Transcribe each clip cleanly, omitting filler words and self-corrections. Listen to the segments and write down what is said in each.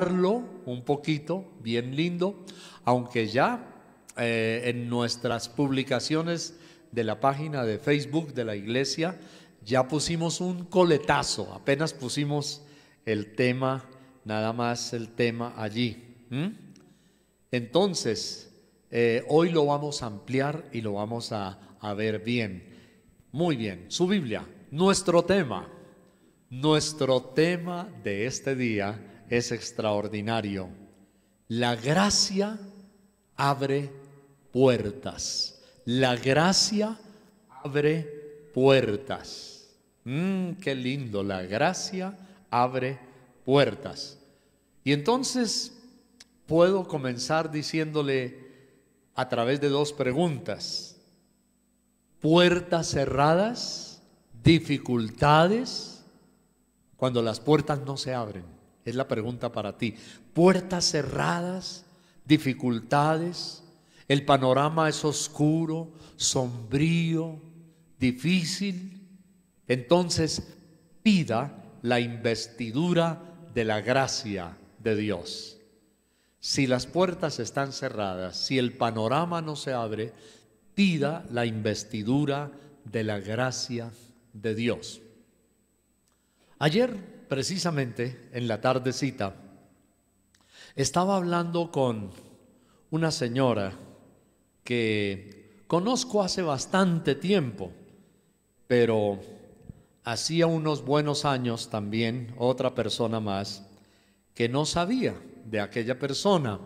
un poquito, bien lindo, aunque ya en nuestras publicaciones de la página de Facebook de la iglesia ya pusimos un coletazo, apenas pusimos el tema, nada más el tema allí. Entonces, hoy lo vamos a ampliar y lo vamos a ver bien. Muy bien, su Biblia, nuestro tema de este día es extraordinario. La gracia abre puertas. La gracia abre puertas. Qué lindo, la gracia abre puertas. Y entonces puedo comenzar diciéndole a través de dos preguntas: puertas cerradas, dificultades, cuando las puertas no se abren. Es la pregunta para ti. Puertas cerradas, dificultades, el panorama es oscuro, sombrío, difícil. Entonces pida la investidura de la gracia de Dios. Si las puertas están cerradas, si el panorama no se abre, pida la investidura de la gracia de Dios. Ayer, precisamente, en la tardecita, estaba hablando con una señora que conozco hace bastante tiempo, pero hacía unos buenos años también otra persona más que no sabía de aquella persona,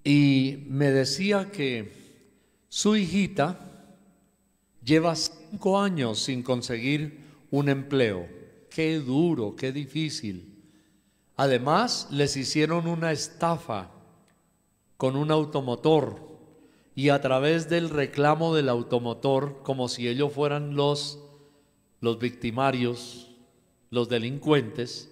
y me decía que su hijita lleva 5 años sin conseguir un empleo. Qué duro, qué difícil. Además, les hicieron una estafa con un automotor, y a través del reclamo del automotor, como si ellos fueran los victimarios, los delincuentes,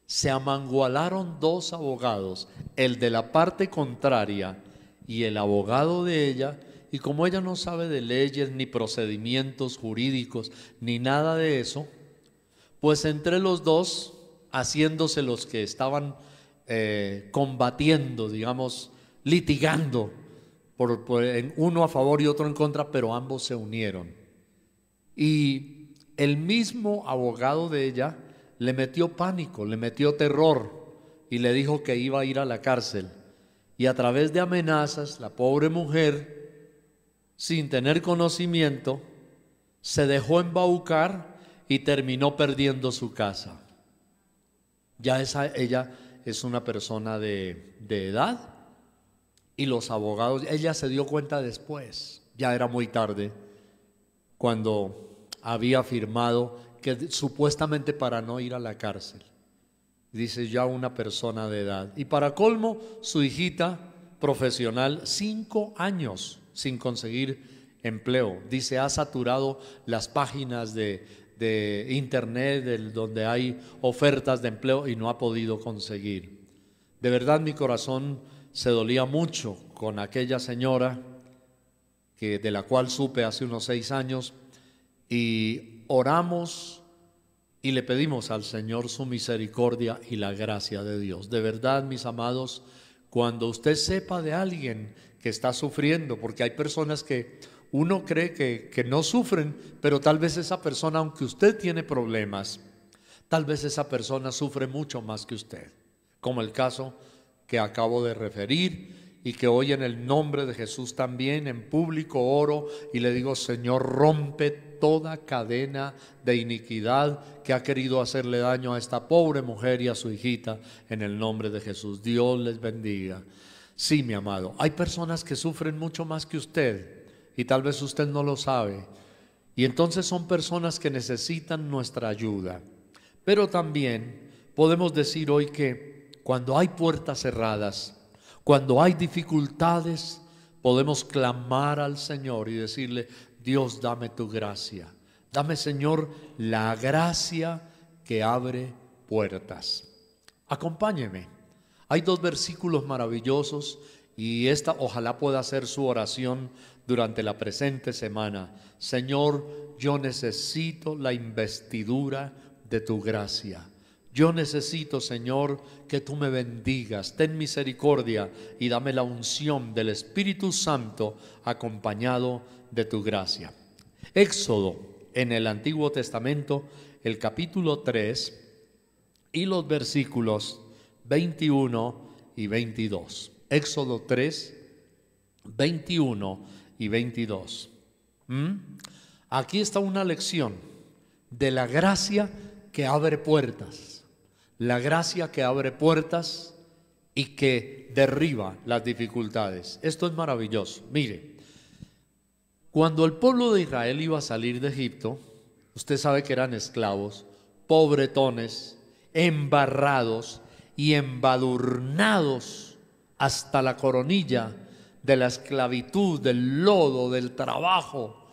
se amangualaron 2 abogados, el de la parte contraria y el abogado de ella. Y como ella no sabe de leyes, ni procedimientos jurídicos, ni nada de eso, pues entre los dos, haciéndose los que estaban combatiendo, digamos, litigando, uno a favor y otro en contra, pero ambos se unieron. Y el mismo abogado de ella le metió pánico, le metió terror y le dijo que iba a ir a la cárcel. Y a través de amenazas, la pobre mujer, sin tener conocimiento, se dejó embaucar y terminó perdiendo su casa. Ya ella es una persona de edad, y los abogados, ella se dio cuenta después, ya era muy tarde, cuando había firmado que supuestamente para no ir a la cárcel. Dice, ya una persona de edad. Y para colmo, su hijita profesional, 5 años sin conseguir empleo. Dice, ha saturado las páginas de internet donde hay ofertas de empleo y no ha podido conseguir. De verdad mi corazón se dolía mucho con aquella señora de la cual supe hace unos 6 años, y oramos y le pedimos al Señor su misericordia y la gracia de Dios. De verdad, mis amados, cuando usted sepa de alguien que está sufriendo, porque hay personas que uno cree que no sufren, pero tal vez esa persona, aunque usted tiene problemas, tal vez esa persona sufre mucho más que usted, como el caso que acabo de referir, y que hoy en el nombre de Jesús también en público oro y le digo, Señor, rompe toda cadena de iniquidad que ha querido hacerle daño a esta pobre mujer y a su hijita, en el nombre de Jesús. Dios les bendiga. Sí, mi amado, hay personas que sufren mucho más que usted y tal vez usted no lo sabe, y entonces son personas que necesitan nuestra ayuda. Pero también podemos decir hoy que cuando hay puertas cerradas, cuando hay dificultades, podemos clamar al Señor y decirle, Dios, dame tu gracia. Dame, Señor, la gracia que abre puertas. Acompáñeme. Hay 2 versículos maravillosos y esta ojalá pueda ser su oración durante la presente semana. Señor, yo necesito la investidura de tu gracia. Yo necesito, Señor, que tú me bendigas. Ten misericordia y dame la unción del Espíritu Santo acompañado de tu gracia. Éxodo, en el Antiguo Testamento, el capítulo 3 y los versículos 21 y 22. Éxodo 3, 21 y 22. Aquí está una lección de la gracia que abre puertas. La gracia que abre puertas y que derriba las dificultades. Esto es maravilloso. Mire, cuando el pueblo de Israel iba a salir de Egipto, usted sabe que eran esclavos, pobretones, embarrados y embadurnados hasta la coronilla de la esclavitud, del lodo, del trabajo,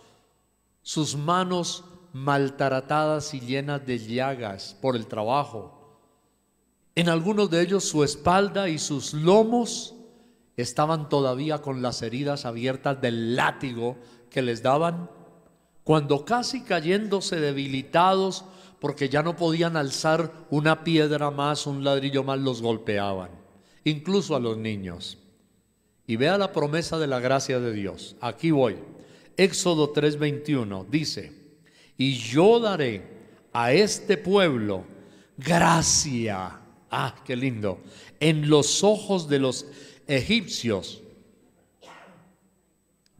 sus manos maltratadas y llenas de llagas por el trabajo. En algunos de ellos su espalda y sus lomos estaban todavía con las heridas abiertas del látigo que les daban, cuando casi cayéndose debilitados porque ya no podían alzar una piedra más, un ladrillo más, los golpeaban, incluso a los niños. Y vea la promesa de la gracia de Dios. Aquí voy. Éxodo 3:21 dice: y yo daré a este pueblo gracia, qué lindo, en los ojos de los egipcios,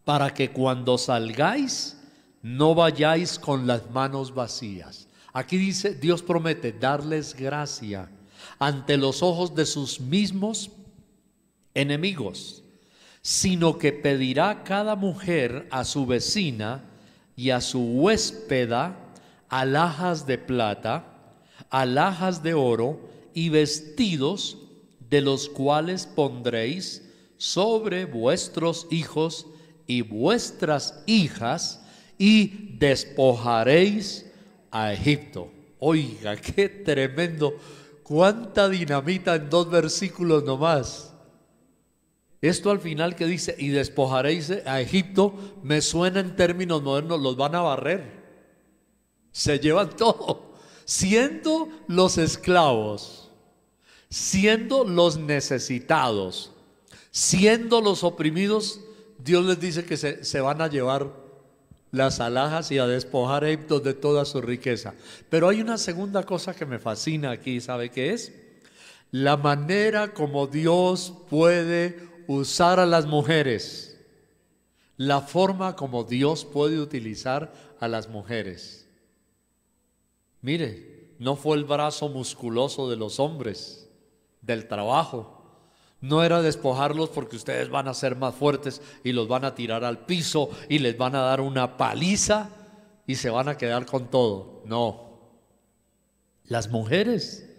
para que cuando salgáis no vayáis con las manos vacías. Aquí dice, Dios promete darles gracia ante los ojos de sus mismos enemigos, sino que pedirá cada mujer a su vecina y a su huéspeda alhajas de plata, alhajas de oro y vestidos, de los cuales pondréis sobre vuestros hijos y vuestras hijas, y despojaréis a Egipto. Oiga, qué tremendo, cuánta dinamita en 2 versículos nomás. Esto al final que dice, y despojaréis a Egipto, me suena en términos modernos, los van a barrer. Se llevan todo, siendo los esclavos, siendo los necesitados, siendo los oprimidos. Dios les dice que se van a llevar las alhajas y a despojar a Egipto de toda su riqueza. Pero hay una segunda cosa que me fascina aquí, ¿sabe qué es? La manera como Dios puede usar a las mujeres, la forma como Dios puede utilizar a las mujeres. Mire, no fue el brazo musculoso de los hombres, del trabajo. No era despojarlos porque ustedes van a ser más fuertes y los van a tirar al piso y les van a dar una paliza y se van a quedar con todo. No, las mujeres,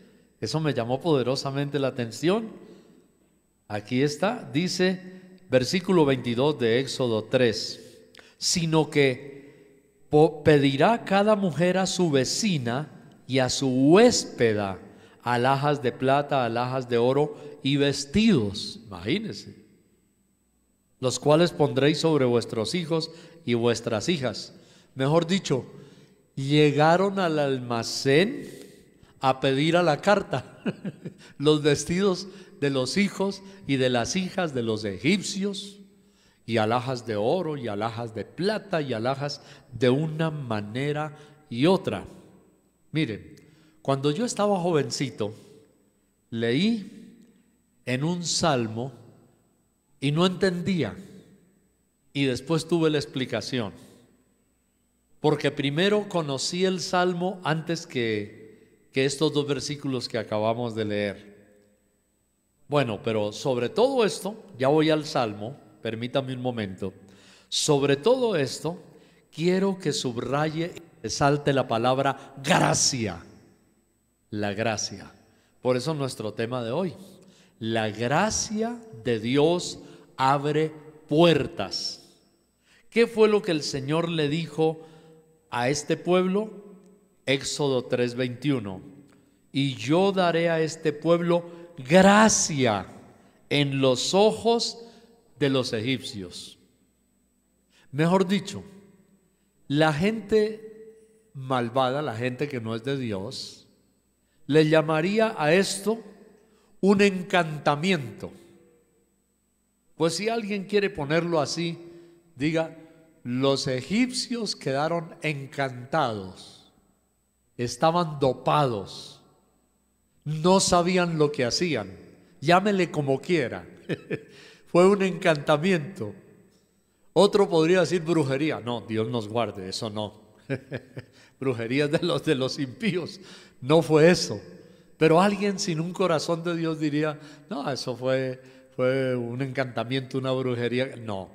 eso me llamó poderosamente la atención. Aquí está, dice versículo 22 de Éxodo 3, sino que pedirá cada mujer a su vecina y a su huéspeda alhajas de plata, alhajas de oro y vestidos, imagínense, los cuales pondréis sobre vuestros hijos y vuestras hijas. Mejor dicho, llegaron al almacén a pedir a la carta los vestidos de los hijos y de las hijas de los egipcios, y alhajas de oro y alhajas de plata y alhajas de una manera y otra. Miren, cuando yo estaba jovencito, leí en un salmo y no entendía, y después tuve la explicación, porque primero conocí el salmo antes que estos 2 versículos que acabamos de leer. Bueno, pero sobre todo esto, ya voy al salmo, permítame un momento. Sobre todo esto, quiero que subraye y resalte la palabra gracia. La gracia. Por eso nuestro tema de hoy. La gracia de Dios abre puertas. ¿Qué fue lo que el Señor le dijo a este pueblo? Éxodo 3:21. Y yo daré a este pueblo gracia en los ojos de los egipcios. Mejor dicho, la gente malvada, la gente que no es de Dios, le llamaría a esto un encantamiento. Pues si alguien quiere ponerlo así, diga: los egipcios quedaron encantados, estaban dopados, no sabían lo que hacían, llámele como quiera. Fue un encantamiento. Otro podría decir brujería. No, Dios nos guarde, eso no. Brujería es de los impíos. No fue eso. Pero alguien sin un corazón de Dios diría: no, eso fue un encantamiento, una brujería. No,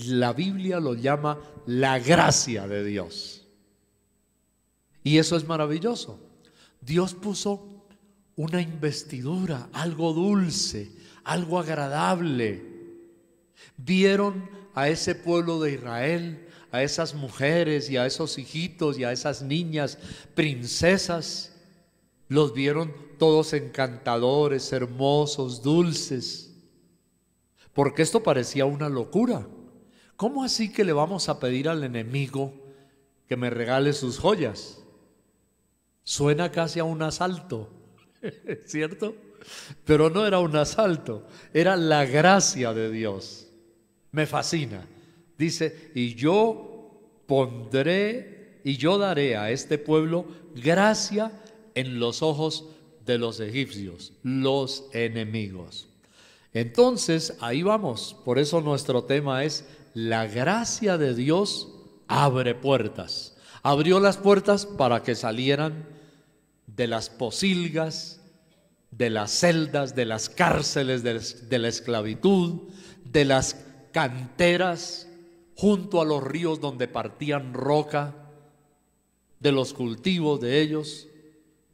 la Biblia lo llama la gracia de Dios. Y eso es maravilloso. Dios puso una investidura, algo dulce, algo agradable. Vieron a ese pueblo de Israel, a esas mujeres y a esos hijitos y a esas niñas, princesas, los vieron todos encantadores, hermosos, dulces, porque esto parecía una locura. ¿Cómo así que le vamos a pedir al enemigo que me regale sus joyas? Suena casi a un asalto, ¿cierto? Pero no era un asalto, era la gracia de Dios. Me fascina. Dice: y yo daré a este pueblo gracia en los ojos de los egipcios, los enemigos. Entonces, ahí vamos. Por eso nuestro tema es: la gracia de Dios abre puertas. Abrió las puertas para que salieran de las posilgas, de las celdas, de las cárceles, de la esclavitud, de las canteras junto a los ríos donde partían roca, de los cultivos de ellos.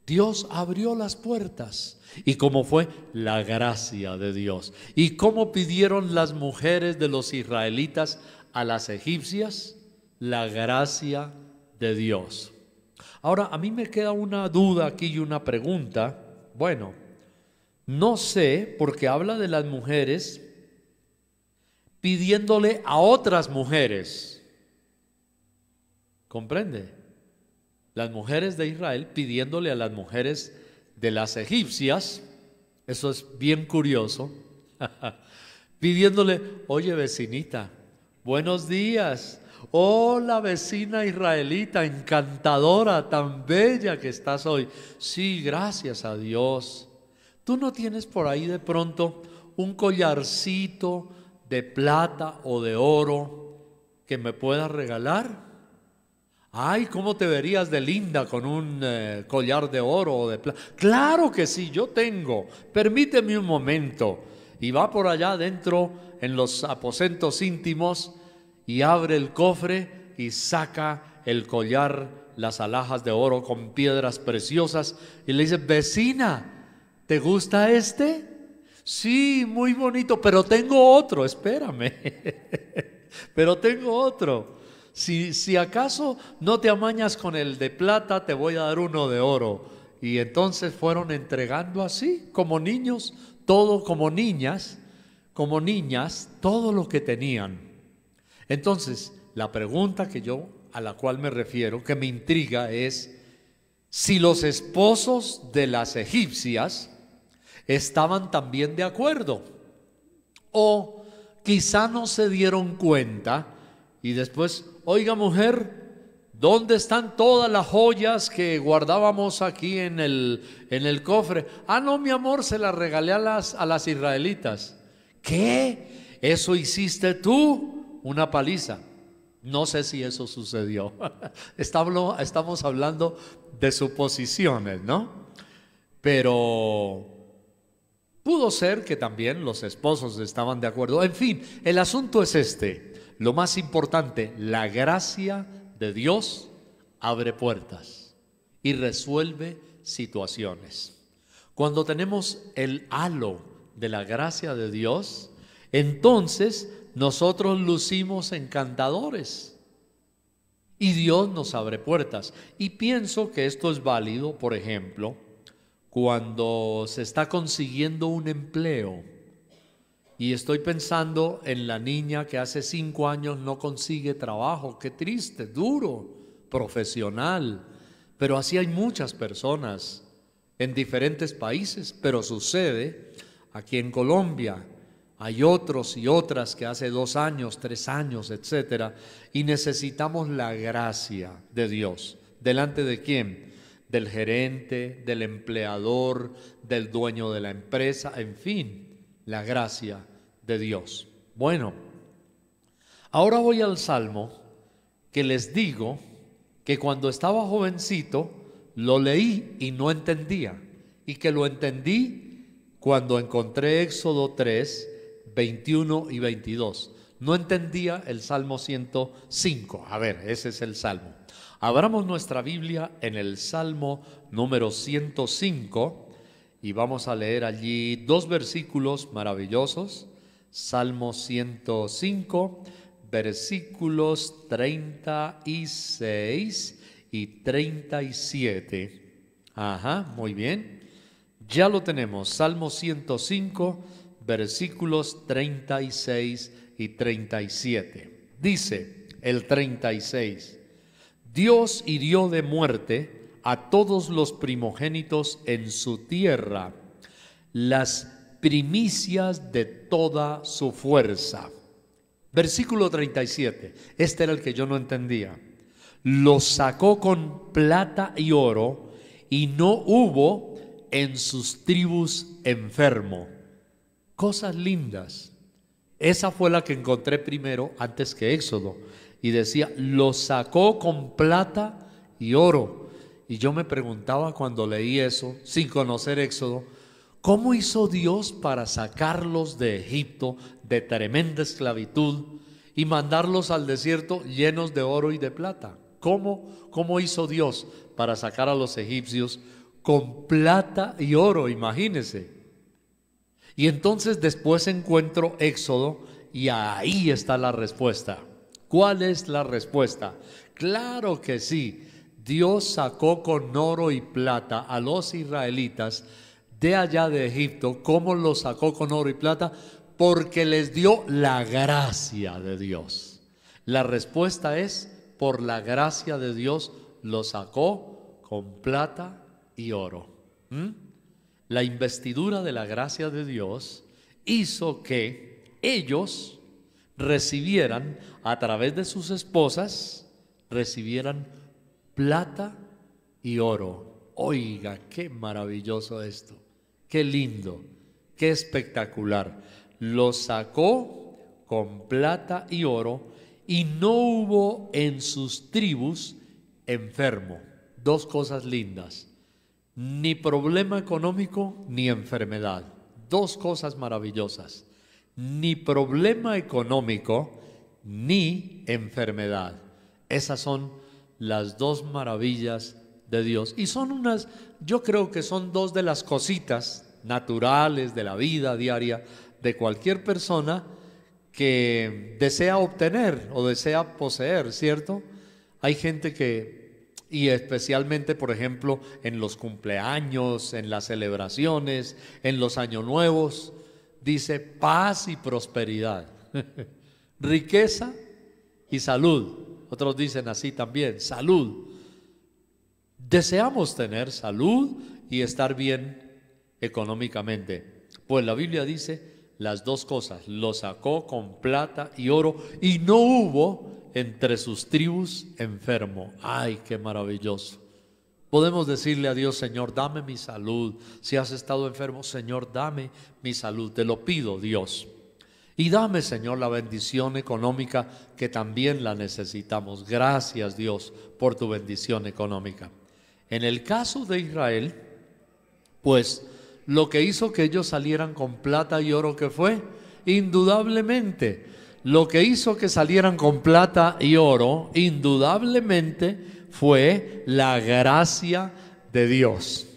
Dios abrió las puertas. ¿Y cómo fue? La gracia de Dios. ¿Y cómo pidieron las mujeres de los israelitas a las egipcias? La gracia de Dios. Ahora, a mí me queda una duda aquí y una pregunta. Bueno, no sé, porque habla de las mujeres pidiéndole a otras mujeres. ¿Comprende? Las mujeres de Israel pidiéndole a las mujeres de las egipcias. Eso es bien curioso. Pidiéndole: oye, vecinita, buenos días. Hola, vecina israelita, encantadora, tan bella que estás hoy. Sí, gracias a Dios. ¿Tú no tienes por ahí de pronto un collarcito de plata o de oro que me puedas regalar? Ay, ¿cómo te verías de linda con un collar de oro o de plata? Claro que sí, yo tengo. Permíteme un momento. Y va por allá adentro en los aposentos íntimos y abre el cofre y saca el collar, las alhajas de oro con piedras preciosas, y le dice: vecina, ¿te gusta este? Sí, muy bonito, pero tengo otro, espérame. Pero tengo otro. Si acaso no te amañas con el de plata, te voy a dar uno de oro. Y entonces fueron entregando así, como niños, todo, como niñas, todo lo que tenían. Entonces, la pregunta a la cual me refiero, que me intriga, es si los esposos de las egipcias estaban también de acuerdo, o quizá no se dieron cuenta y después: oiga, mujer, ¿dónde están todas las joyas que guardábamos aquí en el cofre? Ah, no, mi amor, se las regalé a las israelitas. ¿Qué? ¿Eso hiciste tú? Una paliza. No sé si eso sucedió. Estamos hablando de suposiciones, ¿no? Pero pudo ser que también los esposos estaban de acuerdo. En fin, el asunto es este. Lo más importante: la gracia de Dios abre puertas y resuelve situaciones. Cuando tenemos el halo de la gracia de Dios, entonces nosotros lucimos encantadores y Dios nos abre puertas. Y pienso que esto es válido, por ejemplo, cuando se está consiguiendo un empleo. Y estoy pensando en la niña que hace 5 años no consigue trabajo. Qué triste, duro, profesional. Pero así hay muchas personas en diferentes países, pero sucede aquí en Colombia. Hay otros y otras que hace 2 años, 3 años, etcétera, y necesitamos la gracia de Dios. ¿Delante de quién? Del gerente, del empleador, del dueño de la empresa, en fin, la gracia de Dios. Bueno, ahora voy al Salmo que les digo que cuando estaba jovencito lo leí y no entendía, y que lo entendí cuando encontré Éxodo 3, 21 y 22. No entendía el Salmo 105. A ver, ese es el Salmo. Abramos nuestra Biblia en el Salmo número 105 y vamos a leer allí 2 versículos maravillosos. Salmo 105, versículos 36 y 37. Ajá, muy bien. Ya lo tenemos, Salmo 105, versículos 36 y 37. Dice el 36: Dios hirió de muerte a todos los primogénitos en su tierra, las primicias de toda su fuerza. Versículo 37, este era el que yo no entendía. Los sacó con plata y oro, y no hubo en sus tribus enfermo. Cosas lindas. Esa fue la que encontré primero antes que Éxodo. Y decía, los sacó con plata y oro. Y yo me preguntaba cuando leí eso, sin conocer Éxodo, ¿cómo hizo Dios para sacarlos de Egipto, de tremenda esclavitud, y mandarlos al desierto llenos de oro y de plata? ¿Cómo hizo Dios para sacar a los egipcios con plata y oro? Imagínense. Y entonces después encuentro Éxodo y ahí está la respuesta. ¿Cuál es la respuesta? Claro que sí. Dios sacó con oro y plata a los israelitas de allá de Egipto. ¿Cómo los sacó con oro y plata? Porque les dio la gracia de Dios. La respuesta es, por la gracia de Dios los sacó con plata y oro. La investidura de la gracia de Dios hizo que ellos recibieran, a través de sus esposas, recibieran plata y oro. Oiga, qué maravilloso esto, qué lindo, qué espectacular. Los sacó con plata y oro y no hubo en sus tribus enfermo. 2 cosas lindas. Ni problema económico ni enfermedad. 2 cosas maravillosas. Ni problema económico ni enfermedad. Esas son las 2 maravillas de Dios. Y son yo creo que son 2 de las cositas naturales de la vida diaria de cualquier persona que desea obtener o desea poseer, ¿cierto? Hay gente que, y especialmente, por ejemplo, en los cumpleaños, en las celebraciones, en los años nuevos, dice paz y prosperidad, riqueza y salud. Otros dicen así también, salud. Deseamos tener salud y estar bien económicamente. Pues la Biblia dice las 2 cosas, lo sacó con plata y oro y no hubo entre sus tribus enfermo. ¡Ay, qué maravilloso! Podemos decirle a Dios, Señor, dame mi salud. Si has estado enfermo, Señor, dame mi salud. Te lo pido, Dios. Y dame, Señor, la bendición económica que también la necesitamos. Gracias, Dios, por tu bendición económica. En el caso de Israel, pues lo que hizo que ellos salieran con plata y oro, ¿qué fue? Indudablemente, lo que hizo que salieran con plata y oro, indudablemente, fue la gracia de Dios.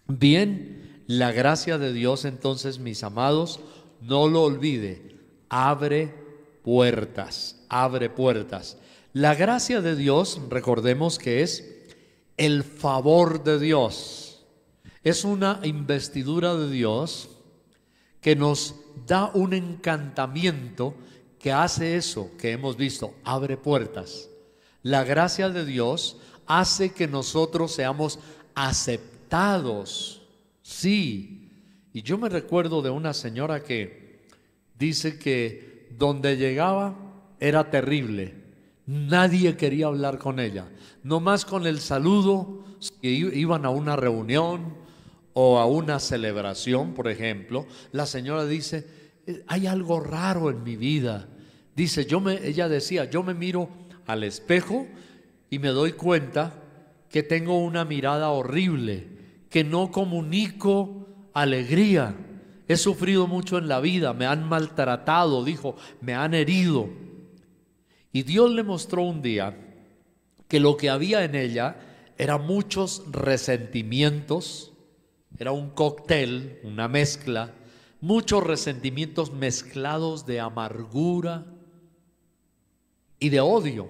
Bien, la gracia de Dios, entonces, mis amados, no lo olvide, abre puertas, abre puertas. La gracia de Dios, recordemos que es el favor de Dios. Es una investidura de Dios que nos da un encantamiento que hace eso que hemos visto, abre puertas. La gracia de Dios hace que nosotros seamos aceptados quebrantados. Sí. Y yo me recuerdo de una señora que dice que donde llegaba era terrible. Nadie quería hablar con ella. No más con el saludo, que iban a una reunión o a una celebración, por ejemplo, la señora dice: hay algo raro en mi vida. Dice, ella decía, yo me miro al espejo y me doy cuenta que tengo una mirada horrible, que no comunico alegría. He sufrido mucho en la vida, me han maltratado, dijo, me han herido. Y Dios le mostró un día que lo que había en ella eran muchos resentimientos, era un cóctel, una mezcla, muchos resentimientos mezclados de amargura y de odio.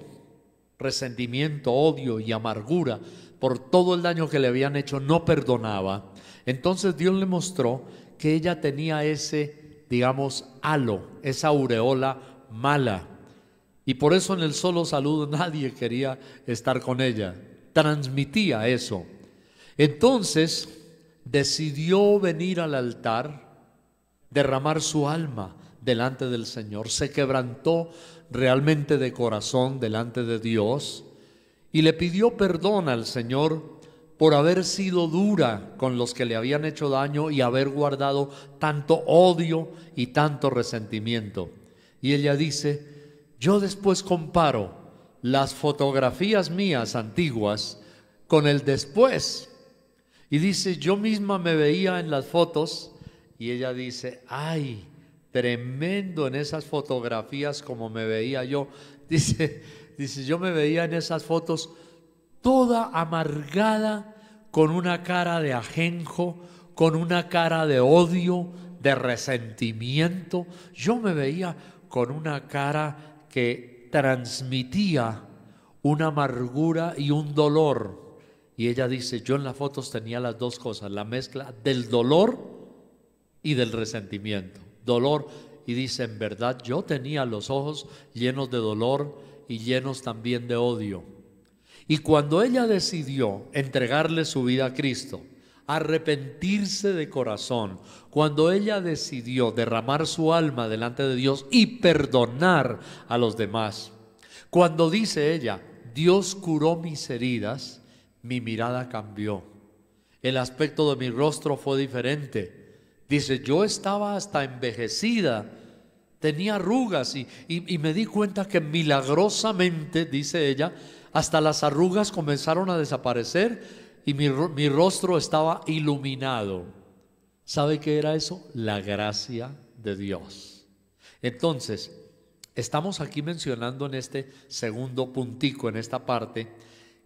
Resentimiento, odio y amargura por todo el daño que le habían hecho, no perdonaba. Entonces Dios le mostró que ella tenía ese, digamos, halo, esa aureola mala. Y por eso en el solo saludo nadie quería estar con ella. Transmitía eso. Entonces decidió venir al altar, derramar su alma delante del Señor. Se quebrantó realmente de corazón delante de Dios y le pidió perdón al Señor por haber sido dura con los que le habían hecho daño y haber guardado tanto odio y tanto resentimiento. Y ella dice: yo después comparo las fotografías mías antiguas con el después. Y dice, yo misma me veía en las fotos y ella dice, ay, tremendo en esas fotografías como me veía yo. Dice, yo me veía en esas fotos toda amargada, con una cara de ajenjo, con una cara de odio, de resentimiento. Yo me veía con una cara que transmitía una amargura y un dolor. Y ella dice, yo en las fotos tenía las dos cosas, la mezcla del dolor y del resentimiento. Dolor, y dice, en verdad yo tenía los ojos llenos de dolor y llenos también de odio. Y cuando ella decidió entregarle su vida a Cristo, arrepentirse de corazón, cuando ella decidió derramar su alma delante de Dios y perdonar a los demás, cuando dice ella, Dios curó mis heridas, mi mirada cambió, el aspecto de mi rostro fue diferente. Dice, yo estaba hasta envejecida, tenía arrugas y me di cuenta que milagrosamente, dice ella, hasta las arrugas comenzaron a desaparecer y mi rostro estaba iluminado. ¿Sabe qué era eso? La gracia de Dios. Entonces, estamos aquí mencionando en este segundo puntico, en esta parte,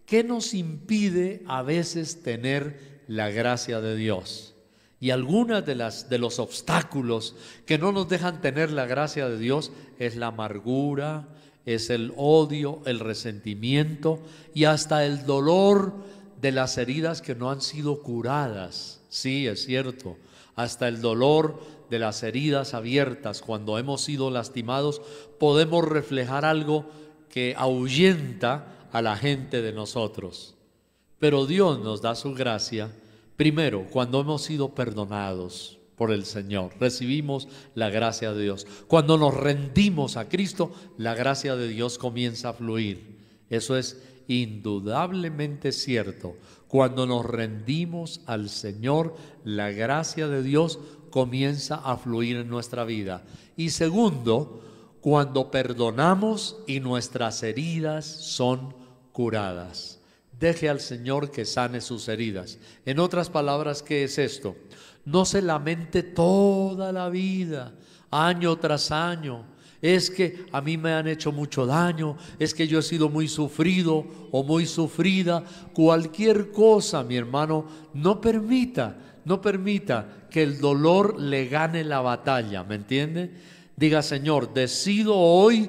¿qué nos impide a veces tener la gracia de Dios? Y algunas de los obstáculos que no nos dejan tener la gracia de Dios es la amargura, es el odio, el resentimiento y hasta el dolor de las heridas que no han sido curadas. Sí, es cierto, hasta el dolor de las heridas abiertas cuando hemos sido lastimados, podemos reflejar algo que ahuyenta a la gente de nosotros. Pero Dios nos da su gracia, primero, cuando hemos sido perdonados por el Señor, recibimos la gracia de Dios. Cuando nos rendimos a Cristo, la gracia de Dios comienza a fluir. Eso es indudablemente cierto. Cuando nos rendimos al Señor, la gracia de Dios comienza a fluir en nuestra vida. Y segundo, cuando perdonamos y nuestras heridas son curadas. Deje al Señor que sane sus heridas. En otras palabras, ¿qué es esto? No se lamente toda la vida, año tras año. Es que a mí me han hecho mucho daño, es que yo he sido muy sufrido o muy sufrida. Cualquier cosa, mi hermano, no permita que el dolor le gane la batalla, ¿me entiende? Diga, Señor, decido hoy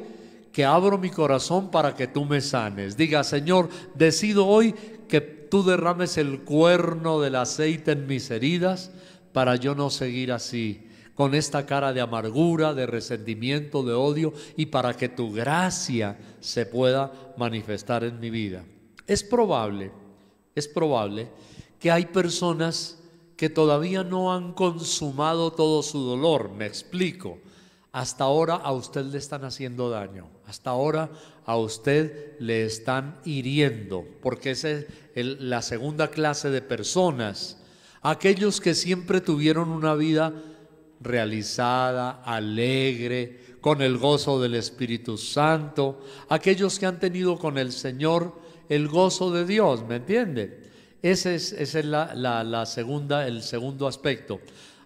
que abro mi corazón para que tú me sanes. Diga, Señor, decido hoy que tú derrames el cuerno del aceite en mis heridas para yo no seguir así, con esta cara de amargura, de resentimiento, de odio, y para que tu gracia se pueda manifestar en mi vida. Es probable que hay personas que todavía no han consumado todo su dolor. Me explico. Hasta ahora a usted le están haciendo daño, hasta ahora a usted le están hiriendo, porque esa es la segunda clase de personas, aquellos que siempre tuvieron una vida realizada, alegre, con el gozo del Espíritu Santo, aquellos que han tenido con el Señor el gozo de Dios, ¿me entiende? Ese es el segundo aspecto.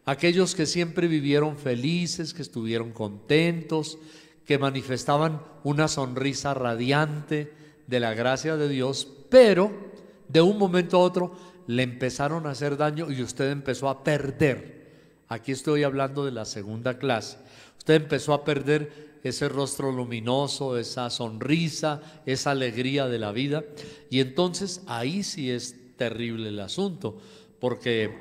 Aquellos que siempre vivieron felices, que estuvieron contentos, que manifestaban una sonrisa radiante de la gracia de Dios, pero de un momento a otro le empezaron a hacer daño y usted empezó a perder. Aquí estoy hablando de la segunda clase. Usted empezó a perder ese rostro luminoso, esa sonrisa, esa alegría de la vida, y entonces ahí sí es terrible el asunto, porque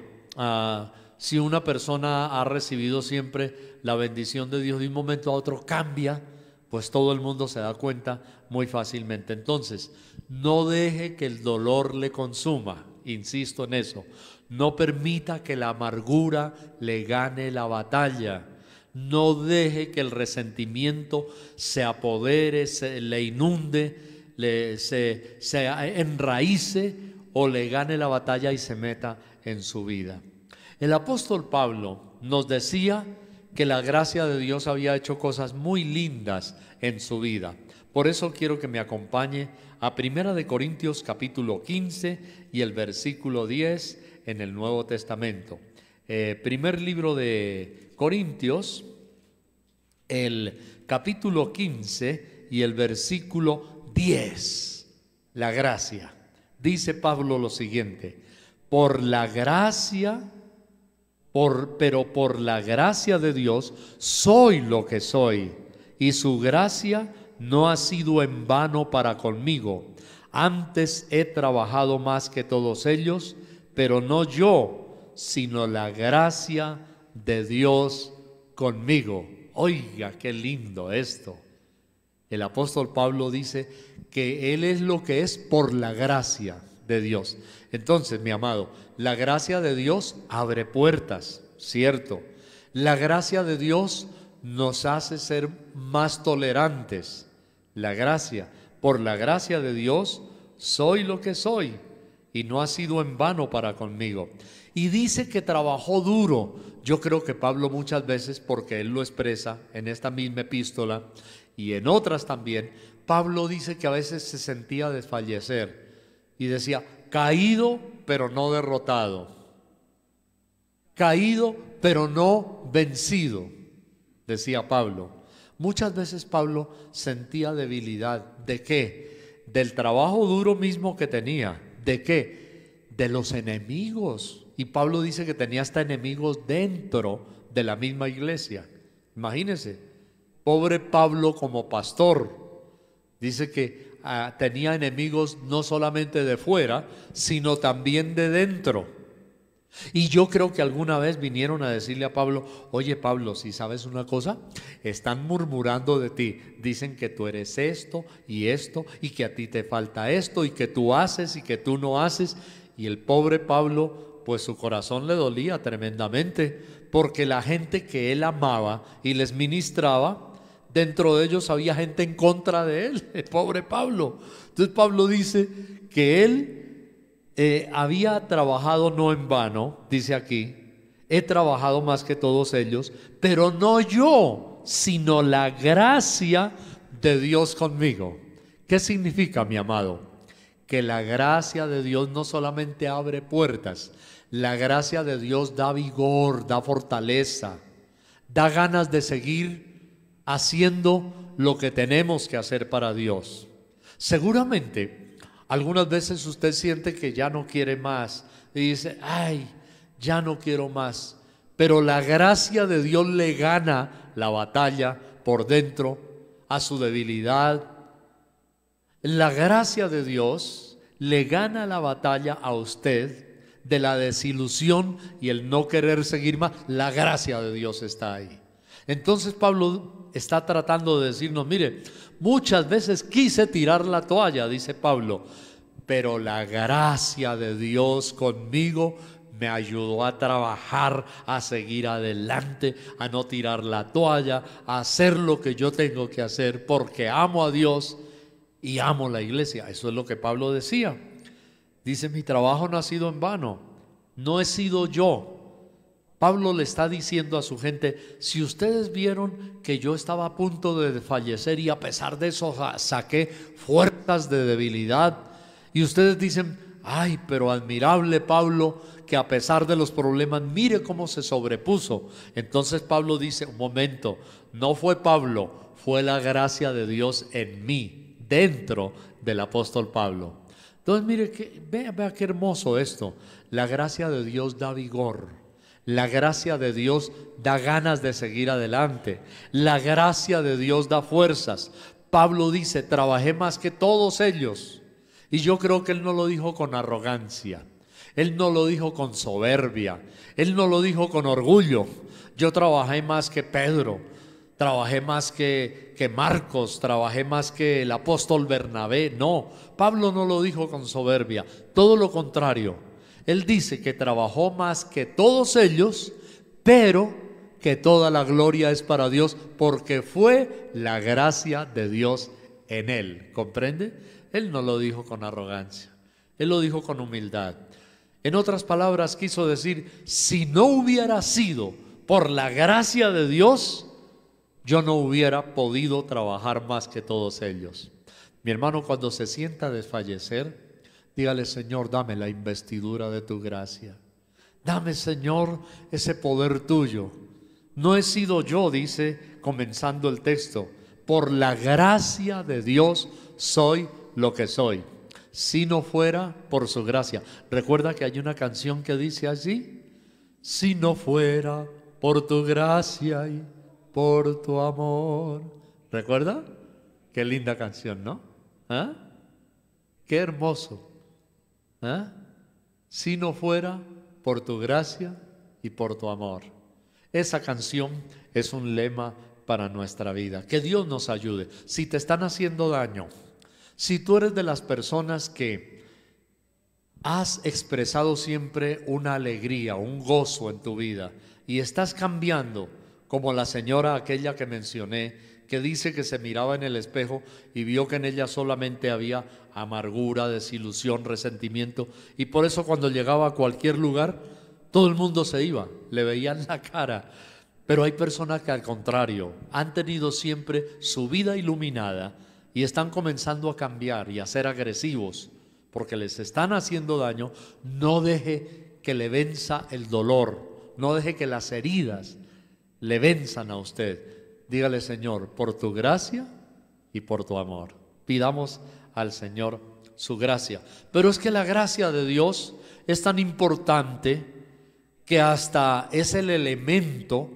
si una persona ha recibido siempre la bendición de Dios, de un momento a otro cambia, pues todo el mundo se da cuenta muy fácilmente. Entonces, no deje que el dolor le consuma, insisto en eso. No permita que la amargura le gane la batalla. No deje que el resentimiento se apodere, le inunde, se enraíce o le gane la batalla y se meta en su vida. El apóstol Pablo nos decía que la gracia de Dios había hecho cosas muy lindas en su vida. Por eso quiero que me acompañe a 1 Corintios capítulo 15 y el versículo 10 en el Nuevo Testamento. Primer libro de Corintios, el capítulo 15 y el versículo 10. La gracia. Dice Pablo lo siguiente: por la gracia... Pero por la gracia de Dios soy lo que soy, y su gracia no ha sido en vano para conmigo. Antes he trabajado más que todos ellos, pero no yo, sino la gracia de Dios conmigo. Oiga, qué lindo esto. El apóstol Pablo dice que él es lo que es por la gracia de Dios. Entonces, mi amado, la gracia de Dios abre puertas, ¿cierto? La gracia de Dios nos hace ser más tolerantes. La gracia, por la gracia de Dios, soy lo que soy, y no ha sido en vano para conmigo. Y dice que trabajó duro. Yo creo que Pablo muchas veces, porque él lo expresa en esta misma epístola y en otras también, Pablo dice que a veces se sentía desfallecer y decía: caído pero no derrotado, caído pero no vencido, decía Pablo. Muchas veces Pablo sentía debilidad. ¿De qué? Del trabajo duro mismo que tenía. ¿De qué? De los enemigos. Y Pablo dice que tenía hasta enemigos dentro de la misma iglesia. Imagínense, pobre Pablo como pastor. Dice que tenía enemigos no solamente de fuera, sino también de dentro. Y yo creo que alguna vez vinieron a decirle a Pablo: oye Pablo, si sabes una cosa, están murmurando de ti, dicen que tú eres esto y que a ti te falta esto y que tú haces y que tú no haces. Y el pobre Pablo, pues su corazón le dolía tremendamente, porque la gente que él amaba y les ministraba, dentro de ellos había gente en contra de él, el pobre Pablo. Entonces Pablo dice que él había trabajado no en vano, dice aquí: he trabajado más que todos ellos, pero no yo, sino la gracia de Dios conmigo. ¿Qué significa, mi amado? Que la gracia de Dios no solamente abre puertas, la gracia de Dios da vigor, da fortaleza, da ganas de seguir haciendo lo que tenemos que hacer para Dios. Seguramente algunas veces usted siente que ya no quiere más y dice: ay, ya no quiero más. Pero la gracia de Dios le gana la batalla por dentro a su debilidad. La gracia de Dios le gana la batalla a usted de la desilusión y el no querer seguir más. La gracia de Dios está ahí. Entonces Pablo está tratando de decirnos: mire, muchas veces quise tirar la toalla, dice Pablo, pero la gracia de Dios conmigo me ayudó a trabajar, a seguir adelante, a no tirar la toalla, a hacer lo que yo tengo que hacer, porque amo a Dios y amo la iglesia. Eso es lo que Pablo decía. Dice, mi trabajo no ha sido en vano, no he sido yo. Pablo le está diciendo a su gente, si ustedes vieron que yo estaba a punto de fallecer y a pesar de eso saqué fuerzas de debilidad, y ustedes dicen, ay, pero admirable Pablo, que a pesar de los problemas, mire cómo se sobrepuso. Entonces Pablo dice, un momento, no fue Pablo, fue la gracia de Dios en mí, dentro del apóstol Pablo. Entonces mire, vea qué hermoso esto. La gracia de Dios da vigor. La gracia de Dios da ganas de seguir adelante. La gracia de Dios da fuerzas. Pablo dice, trabajé más que todos ellos. Y yo creo que él no lo dijo con arrogancia. Él no lo dijo con soberbia. Él no lo dijo con orgullo. Yo trabajé más que Pedro. Trabajé más que Marcos. Trabajé más que el apóstol Bernabé. No, Pablo no lo dijo con soberbia. Todo lo contrario. Él dice que trabajó más que todos ellos, pero que toda la gloria es para Dios, porque fue la gracia de Dios en él. ¿Comprende? Él no lo dijo con arrogancia, él lo dijo con humildad. En otras palabras quiso decir, si no hubiera sido por la gracia de Dios, yo no hubiera podido trabajar más que todos ellos. Mi hermano, cuando se sienta a desfallecer, dígale, Señor, dame la investidura de tu gracia. Dame, Señor, ese poder tuyo. No he sido yo, dice, comenzando el texto, por la gracia de Dios soy lo que soy. Si no fuera por su gracia. Recuerda que hay una canción que dice así, si no fuera por tu gracia y por tu amor. ¿Recuerda? Qué linda canción, ¿no? ¿Ah? Qué hermoso. ¿Ah? Si no fuera por tu gracia y por tu amor. Esa canción es un lema para nuestra vida. Que Dios nos ayude. Si te están haciendo daño, si tú eres de las personas que has expresado siempre una alegría, un gozo en tu vida y estás cambiando, como la señora aquella que mencioné, que dice que se miraba en el espejo y vio que en ella solamente había amargura, desilusión, resentimiento, y por eso cuando llegaba a cualquier lugar todo el mundo se iba, le veían la cara. Pero hay personas que al contrario han tenido siempre su vida iluminada y están comenzando a cambiar y a ser agresivos porque les están haciendo daño. No deje que le venza el dolor, no deje que las heridas le venzan a usted. Dígale, Señor, por tu gracia y por tu amor. Pidamos al Señor su gracia. Pero es que la gracia de Dios es tan importante que hasta es el elemento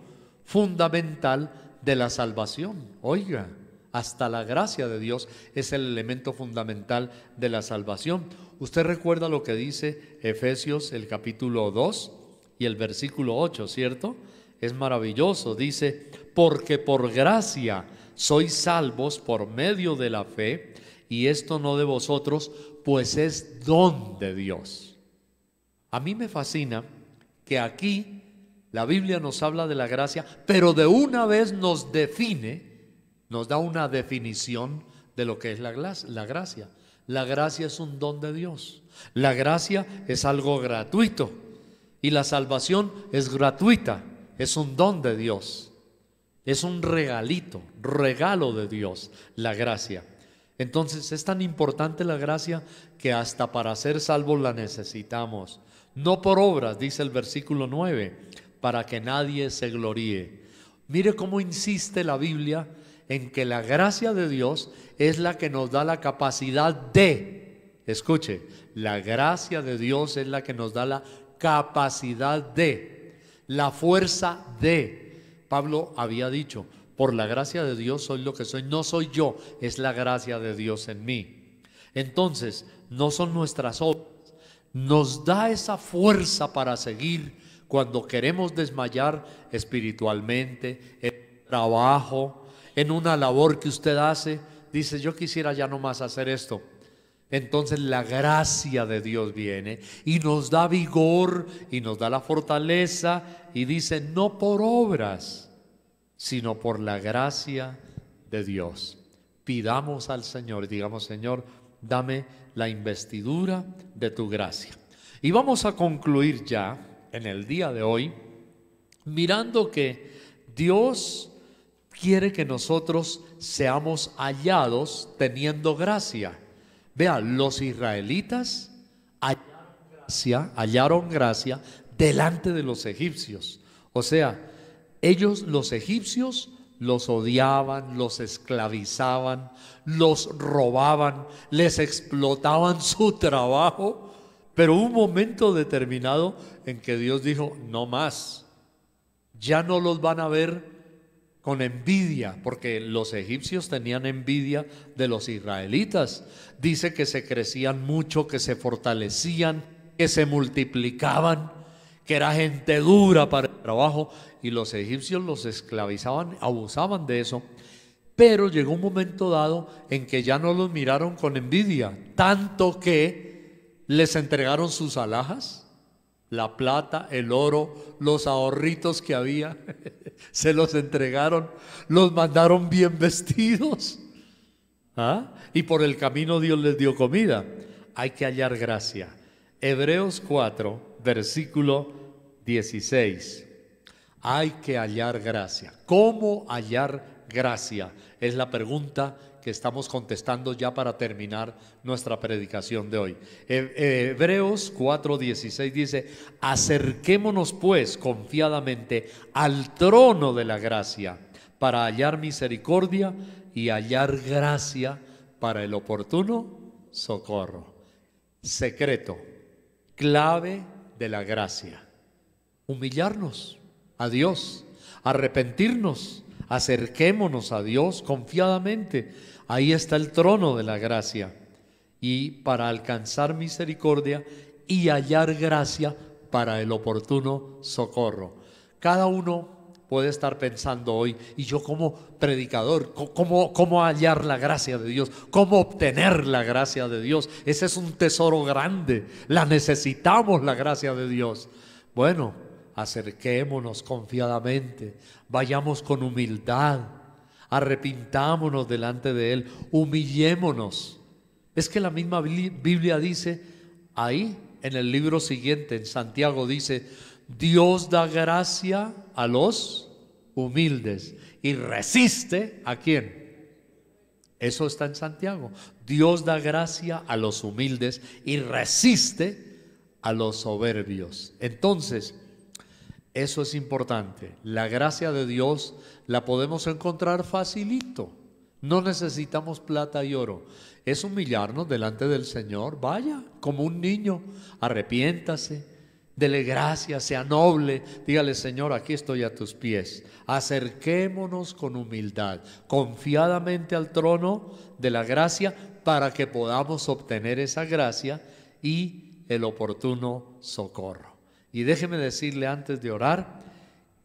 fundamental de la salvación. Oiga, hasta la gracia de Dios es el elemento fundamental de la salvación. Usted recuerda lo que dice Efesios el capítulo 2 y el versículo 8, ¿cierto? Es maravilloso, dice, porque por gracia sois salvos por medio de la fe, y esto no de vosotros, pues es don de Dios. A mí me fascina que aquí la Biblia nos habla de la gracia, pero de una vez nos define, nos da una definición de lo que es la gracia. La gracia es un don de Dios. La gracia es algo gratuito y la salvación es gratuita, es un don de Dios. Es un regalito, regalo de Dios, la gracia. Entonces es tan importante la gracia que hasta para ser salvos la necesitamos. No por obras, dice el versículo 9, para que nadie se gloríe. Mire cómo insiste la Biblia en que la gracia de Dios es la que nos da la capacidad de, escuche, la gracia de Dios es la que nos da la capacidad de, la fuerza de. Pablo había dicho, por la gracia de Dios soy lo que soy, no soy yo, es la gracia de Dios en mí. Entonces, no son nuestras obras, nos da esa fuerza para seguir cuando queremos desmayar espiritualmente, en el trabajo, en una labor que usted hace, dice, yo quisiera ya no más hacer esto. entonces la gracia de Dios viene y nos da vigor y nos da la fortaleza y dice, no por obras, sino por la gracia de Dios. Pidamos al Señor y digamos, Señor, dame la investidura de tu gracia. Y vamos a concluir ya en el día de hoy mirando que Dios quiere que nosotros seamos hallados teniendo gracia. Vea, los israelitas hallaron gracia delante de los egipcios. O sea, ellos, los egipcios, los odiaban, los esclavizaban, los robaban, les explotaban su trabajo. Pero hubo un momento determinado en que Dios dijo, no más, ya no los van a ver con envidia, porque los egipcios tenían envidia de los israelitas. Dice que se crecían mucho, que se fortalecían, que se multiplicaban, que era gente dura para el trabajo, y los egipcios los esclavizaban, abusaban de eso. Pero llegó un momento dado en que ya no los miraron con envidia, tanto que les entregaron sus alhajas, la plata, el oro, los ahorritos que había, se los entregaron, los mandaron bien vestidos. Y por el camino Dios les dio comida. Hay que hallar gracia. Hebreos 4, versículo 16. Hay que hallar gracia. ¿Cómo hallar gracia? Es la pregunta que estamos contestando ya para terminar nuestra predicación de hoy. Hebreos 4:16 dice, acerquémonos pues confiadamente al trono de la gracia para hallar misericordia y hallar gracia para el oportuno socorro. Secreto, clave de la gracia: humillarnos a Dios, arrepentirnos, acerquémonos a Dios confiadamente. Ahí está el trono de la gracia. Y para alcanzar misericordia y hallar gracia para el oportuno socorro. Cada uno puede estar pensando hoy, y yo como predicador, ¿cómo hallar la gracia de Dios? ¿Cómo obtener la gracia de Dios? Ese es un tesoro grande, la necesitamos, la gracia de Dios. Bueno, acerquémonos confiadamente, vayamos con humildad, arrepintámonos delante de Él, humillémonos. Es que la misma Biblia dice, ahí en el libro siguiente, en Santiago, dice, Dios da gracia a los humildes y resiste ¿a quién? Eso está en Santiago. Dios da gracia a los humildes y resiste a los soberbios. Entonces, eso es importante. La gracia de Dios la podemos encontrar facilito. No necesitamos plata y oro. Es humillarnos delante del Señor. Vaya, como un niño, arrepiéntase, dele gracias, sea noble. Dígale, Señor, aquí estoy a tus pies. Acerquémonos con humildad, confiadamente al trono de la gracia, para que podamos obtener esa gracia y el oportuno socorro. Y déjeme decirle antes de orar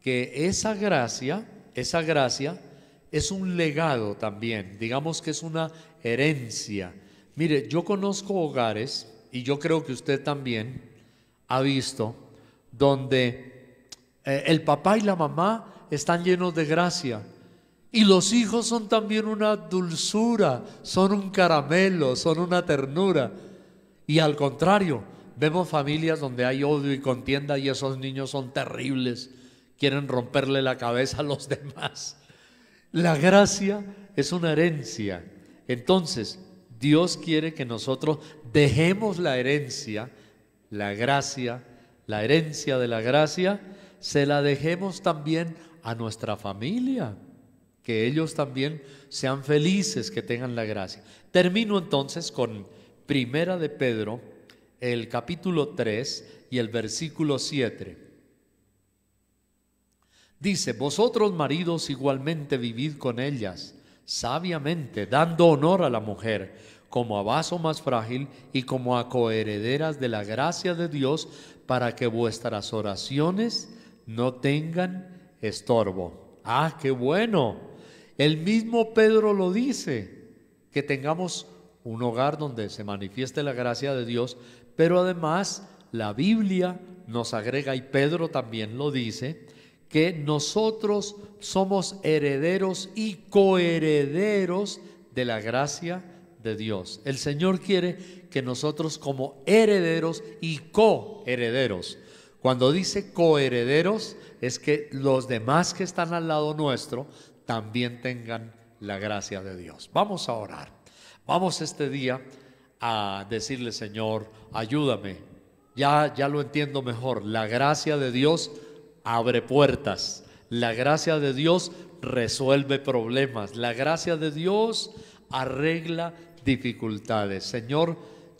que esa gracia es un legado también, digamos que es una herencia. Mire, yo conozco hogares, y yo creo que usted también ha visto, donde el papá y la mamá están llenos de gracia, y los hijos son también una dulzura, son un caramelo, son una ternura. Y al contrario, vemos familias donde hay odio y contienda y esos niños son terribles, quieren romperle la cabeza a los demás. La gracia es una herencia. Entonces, Dios quiere que nosotros dejemos la herencia, la gracia, la herencia de la gracia, se la dejemos también a nuestra familia, que ellos también sean felices, que tengan la gracia. Termino entonces con Primera de Pedro, el capítulo 3 y el versículo 7. Dice, vosotros maridos igualmente vivid con ellas, sabiamente, dando honor a la mujer, como a vaso más frágil y como a coherederas de la gracia de Dios, para que vuestras oraciones no tengan estorbo. ¡Ah, qué bueno! El mismo Pedro lo dice, que tengamos un hogar donde se manifieste la gracia de Dios, pero además la Biblia nos agrega, y Pedro también lo dice, que nosotros somos herederos y coherederos de la gracia de Dios. El Señor quiere que nosotros, como herederos y coherederos, cuando dice coherederos, es que los demás que están al lado nuestro también tengan la gracia de Dios. Vamos a orar. Vamos este día a decirle: Señor, ayúdame. Ya lo entiendo mejor. La gracia de Dios abre puertas. La gracia de Dios resuelve problemas. La gracia de Dios arregla dificultades. Señor,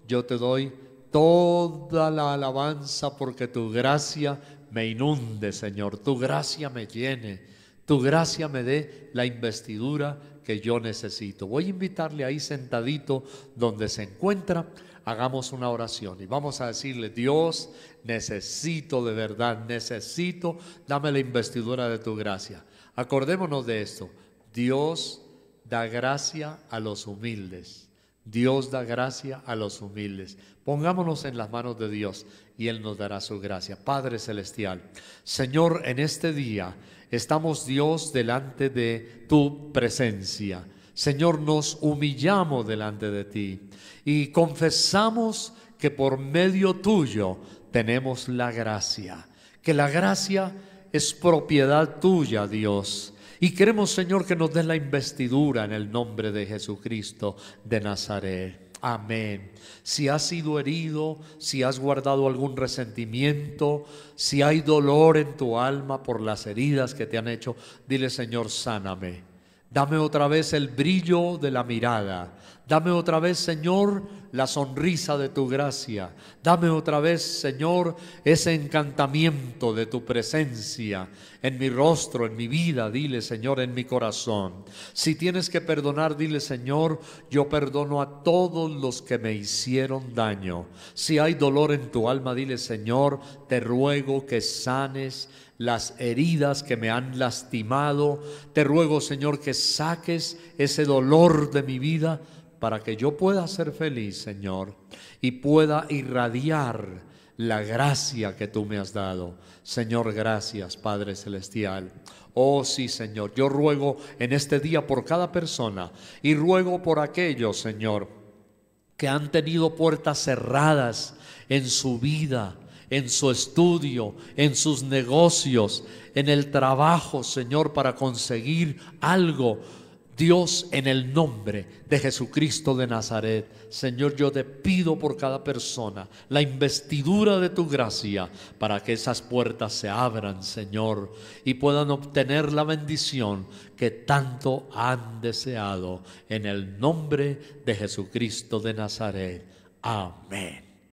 yo te doy toda la alabanza porque tu gracia me inunde, Señor. Tu gracia me llene. Tu gracia me dé la investidura que yo necesito. Voy a invitarle ahí sentadito donde se encuentra. Hagamos una oración y vamos a decirle: Dios, necesito de verdad, necesito, dame la investidura de tu gracia. Acordémonos de esto: Dios da gracia a los humildes. Dios da gracia a los humildes. Pongámonos en las manos de Dios y Él nos dará su gracia. Padre celestial, Señor, en este día estamos, Dios, delante de tu presencia. Señor, nos humillamos delante de ti y confesamos que por medio tuyo tenemos la gracia, que la gracia es propiedad tuya, Dios. Y queremos, Señor, que nos des la investidura en el nombre de Jesucristo de Nazaret. Amén. Si has sido herido, si has guardado algún resentimiento, si hay dolor en tu alma por las heridas que te han hecho, dile: Señor, sáname. Dame otra vez el brillo de la mirada. Dame otra vez, Señor, la sonrisa de tu gracia. Dame otra vez, Señor, ese encantamiento de tu presencia en mi rostro, en mi vida. Dile: Señor, en mi corazón. Si tienes que perdonar, dile: Señor, yo perdono a todos los que me hicieron daño. Si hay dolor en tu alma, dile: Señor, te ruego que sanes las heridas que me han lastimado. Te ruego, Señor, que saques ese dolor de mi vida para que yo pueda ser feliz, Señor, y pueda irradiar la gracia que tú me has dado. Señor, gracias, Padre Celestial. Oh sí, Señor, yo ruego en este día por cada persona y ruego por aquellos, Señor, que han tenido puertas cerradas en su vida, en su estudio, en sus negocios, en el trabajo, Señor, para conseguir algo. Dios, en el nombre de Jesucristo de Nazaret, Señor, yo te pido por cada persona la investidura de tu gracia para que esas puertas se abran, Señor, y puedan obtener la bendición que tanto han deseado, en el nombre de Jesucristo de Nazaret. Amén.